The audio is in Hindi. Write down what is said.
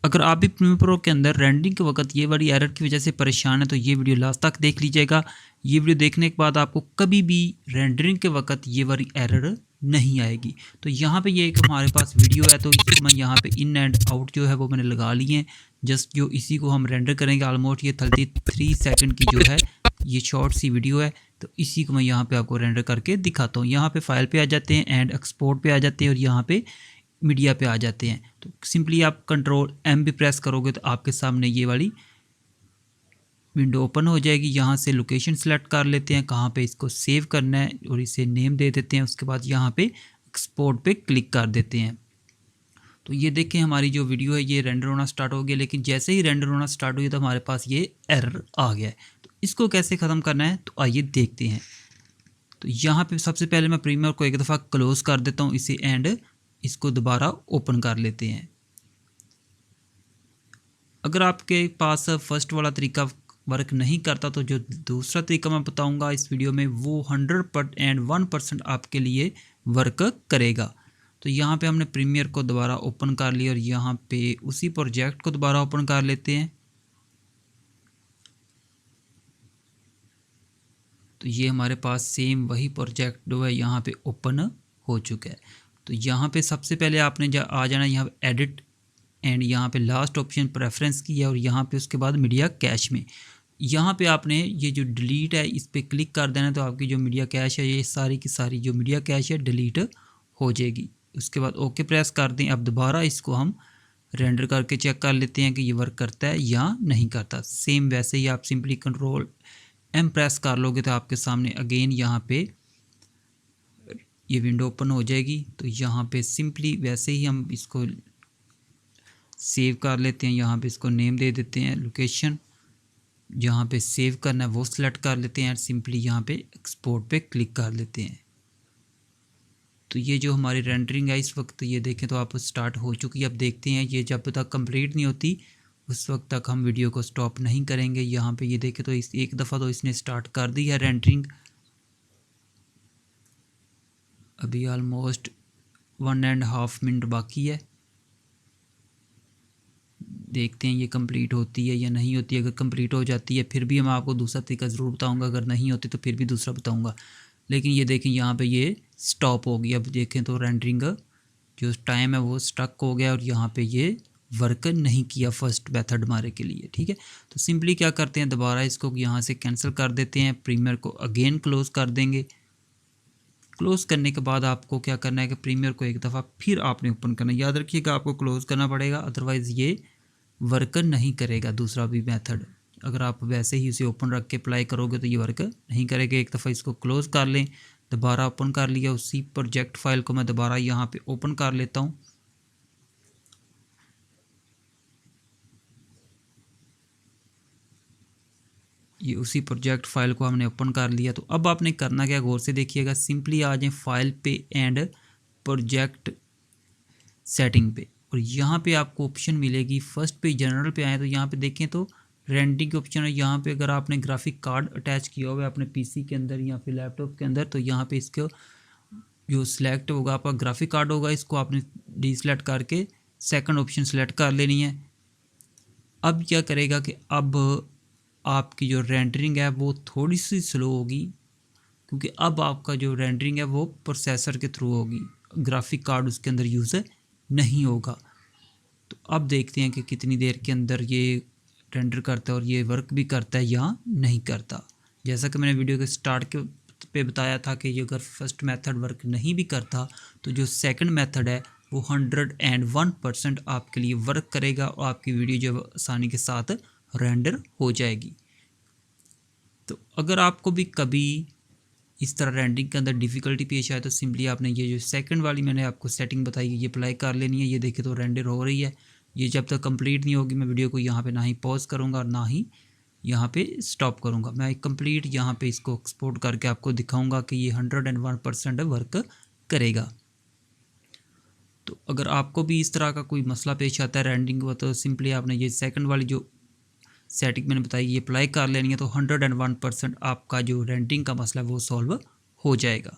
अगर आप भी प्रीमियर प्रो के अंदर रेंडरिंग के वक्त ये वाली एरर की वजह से परेशान है तो ये वीडियो लास्ट तक देख लीजिएगा। ये वीडियो देखने के बाद आपको कभी भी रेंडरिंग के वक्त ये वाली एरर नहीं आएगी। तो यहाँ पे ये एक हमारे पास वीडियो है, तो इसको मैं यहाँ पे इन एंड आउट जो है वो मैंने लगा लिए हैं। जस्ट जो इसी को हम रेंडर करेंगे, ऑलमोस्ट ये 33 सेकंड की जो है ये शॉर्ट सी वीडियो है। तो इसी को मैं यहाँ पे आपको रेंडर करके दिखाता हूँ। यहाँ पे फाइल पे आ जाते हैं एंड एक्सपोर्ट पे आ जाते हैं और यहाँ पे मीडिया पे आ जाते हैं। तो सिंपली आप कंट्रोल एम भी प्रेस करोगे तो आपके सामने ये वाली विंडो ओपन हो जाएगी। यहाँ से लोकेशन सेलेक्ट कर लेते हैं कहाँ पे इसको सेव करना है और इसे नेम दे देते हैं। उसके बाद यहाँ पे एक्सपोर्ट पे क्लिक कर देते हैं। तो ये देखें हमारी जो वीडियो है ये रेंडर होना स्टार्ट हो गया, लेकिन जैसे ही रेंडर होना स्टार्ट हुई तो हमारे पास ये एरर आ गया है। तो इसको कैसे ख़त्म करना है तो आइए देखते हैं। तो यहाँ पे सबसे पहले मैं प्रीमियर को एक दफ़ा क्लोज कर देता हूँ इसे एंड इसको दोबारा ओपन कर लेते हैं। अगर आपके पास फर्स्ट वाला तरीका वर्क नहीं करता तो जो दूसरा तरीका मैं बताऊंगा इस वीडियो में वो 100% आपके लिए वर्क करेगा। तो यहाँ पे हमने प्रीमियर को दोबारा ओपन कर लिया और यहाँ पे उसी प्रोजेक्ट को दोबारा ओपन कर लेते हैं। तो ये हमारे पास सेम वही प्रोजेक्ट जो है यहाँ पे ओपन हो चुका है। तो यहाँ पे सबसे पहले आपने आ जाना यहाँ पे एडिट एंड यहाँ पे लास्ट ऑप्शन प्रेफरेंस की है और यहाँ पे उसके बाद मीडिया कैश में यहाँ पे आपने ये जो डिलीट है इस पर क्लिक कर देना। तो आपकी जो मीडिया कैश है ये सारी की सारी जो मीडिया कैश है डिलीट हो जाएगी। उसके बाद ओके प्रेस कर दें। अब दोबारा इसको हम रेंडर करके चेक कर लेते हैं कि ये वर्क करता है या नहीं करता। सेम वैसे ही आप सिंपली कंट्रोल एम प्रेस कर लोगे तो आपके सामने अगेन यहाँ पे ये विंडो ओपन हो जाएगी। तो यहाँ पे सिंपली वैसे ही हम इसको सेव कर लेते हैं। यहाँ पे इसको नेम दे देते हैं, लोकेशन जहाँ पे सेव करना है वो सिलेक्ट कर लेते हैं और सिंपली यहाँ पे एक्सपोर्ट पे क्लिक कर लेते हैं। तो ये जो हमारी रेंडरिंग है इस वक्त ये देखें तो आप स्टार्ट हो चुकी है। अब देखते हैं ये जब तक कंप्लीट नहीं होती उस वक्त तक हम वीडियो को स्टॉप नहीं करेंगे। यहाँ पे ये देखें तो इस एक दफ़ा तो इसने स्टार्ट कर दी है रेंडरिंग। अभी ऑलमोस्ट 1.5 मिनट बाकी है। देखते हैं ये कंप्लीट होती है या नहीं होती है। अगर कंप्लीट हो जाती है फिर भी मैं आपको दूसरा तरीका ज़रूर बताऊंगा, अगर नहीं होती तो फिर भी दूसरा बताऊंगा। लेकिन ये देखें यहाँ पे ये स्टॉप हो गया। अब देखें तो रेंडरिंग जो टाइम है वो स्टक हो गया और यहाँ पे ये वर्क नहीं किया फर्स्ट मेथड हमारे के लिए। ठीक है, तो सिंपली क्या करते हैं दोबारा इसको यहाँ से कैंसिल कर देते हैं। प्रीमियर को अगेन क्लोज़ कर देंगे। क्लोज़ करने के बाद आपको क्या करना है कि प्रीमियर को एक दफ़ा फिर आपने ओपन करना है। याद रखिएगा आपको क्लोज़ करना पड़ेगा, अदरवाइज़ ये वर्क नहीं करेगा दूसरा भी मेथड। अगर आप वैसे ही उसे ओपन रख के अप्लाई करोगे तो ये वर्क नहीं करेगा। एक दफ़ा इसको क्लोज़ कर लें, दोबारा ओपन कर लिया। उसी प्रोजेक्ट फाइल को मैं दोबारा यहाँ पे ओपन कर लेता हूँ। ये उसी प्रोजेक्ट फाइल को हमने ओपन कर लिया। तो अब आपने करना क्या, गौर से देखिएगा। सिंपली आ जाए फाइल पे एंड प्रोजेक्ट सेटिंग पे और यहाँ पे आपको ऑप्शन मिलेगी। फर्स्ट पे जनरल पे आए तो यहाँ पे देखें तो रेंडरिंग के ऑप्शन है। यहाँ पे अगर आपने ग्राफिक कार्ड अटैच किया हुआ है अपने पीसी के अंदर या फिर लैपटॉप के अंदर तो यहाँ पे इसको जो सिलेक्ट होगा आपका ग्राफिक कार्ड होगा, इसको आपने डीसेलेक्ट करके सेकंड ऑप्शन सेलेक्ट कर लेनी है। अब क्या करेगा कि अब आपकी जो रेंडरिंग है वो थोड़ी सी स्लो होगी क्योंकि अब आपका जो रेंडरिंग है वो प्रोसेसर के थ्रू होगी, ग्राफिक कार्ड उसके अंदर यूज़ नहीं होगा। तो अब देखते हैं कि कितनी देर के अंदर ये रेंडर करता है और ये वर्क भी करता है या नहीं करता। जैसा कि मैंने वीडियो के स्टार्ट के पे बताया था कि ये अगर फर्स्ट मेथड वर्क नहीं भी करता तो जो सेकंड मेथड है वो 101% आपके लिए वर्क करेगा और आपकी वीडियो जो आसानी के साथ रेंडर हो जाएगी। तो अगर आपको भी कभी इस तरह रेंडरिंग के अंदर डिफ़िकल्टी पेश आए तो सिंपली आपने ये जो सेकंड वाली मैंने आपको सेटिंग बताई ये अप्लाई कर लेनी है। ये देखे तो रेंडर हो रही है। ये जब तक कंप्लीट नहीं होगी मैं वीडियो को यहाँ पे ना ही पॉज करूँगा और ना ही यहाँ पे स्टॉप करूँगा। मैं कंप्लीट यहाँ पे इसको एक्सपोर्ट करके आपको दिखाऊँगा कि ये 101% वर्क करेगा। तो अगर आपको भी इस तरह का कोई मसला पेश आता है रेंडरिंग का तो सिंपली आपने ये सेकंड वाली जो सेटिंग मैंने बताई ये अप्लाई कर लेनी है। तो 101% आपका जो रेंडरिंग का मसला है वो सॉल्व हो जाएगा।